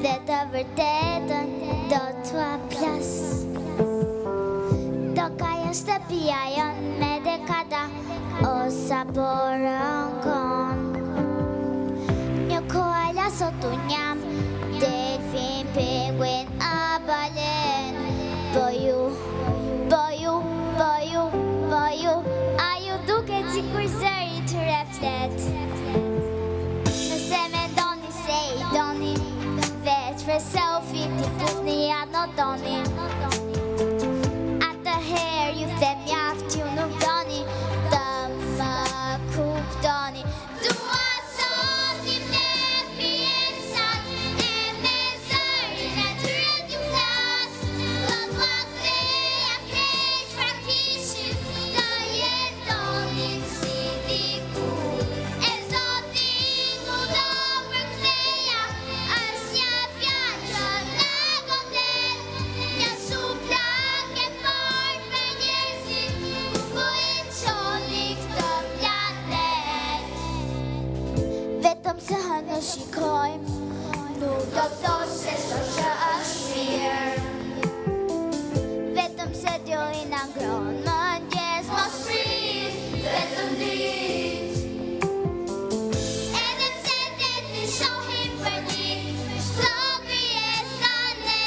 dhe të vërtetën do t'ua plas. Toka janë shtëpia jonë me dekada o saporën kon. Një koala sot unë jam, delfin, penguin, a balen. Po ju, a ju duket si kur zëri të reflet. Nëse me doni se i doni, veç për selfie t'i fut një anotoni. Atëherë ju them mjaft ju nuk doni të më kuptoni. Dua sotim ne pjesat e me zërin e tyre t'ju flas. Do t'ua ktheja keq praktikisht të jetonin si dikur. E zotin mu do përktheja, është një fjalë që në godet, një shuplak e fort për njerëzit ku po e qoni këtë planet. Vetëm se hënë shikojmë, nuk do thosh se shoqja është mirë. Vetëm se djojna ngronë mëngjes mos prit, vetëm dit. Edhe pse detin shohim për një, shto pjesane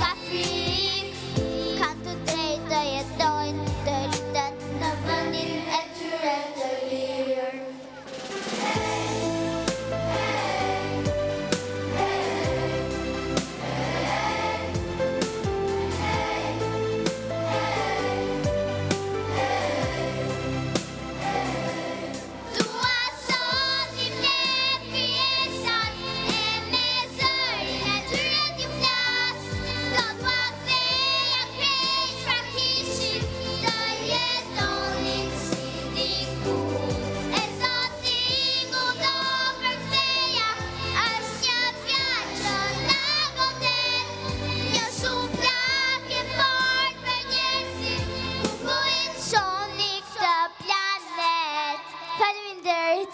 ka frik. Kanë të drejtë të jetojnë, të luten në vendin e tyre të lirë. Dua sotim ne pjesat e me zërin e tyre t'ju flas. Do t'ua ktheja keq praktikisht të jetonin si dikur. E zotin mu do përktheja, është një fjalë që në godet, një shuplak e fort për njerëzit ku po e qoni këtë planet. Faleminderit.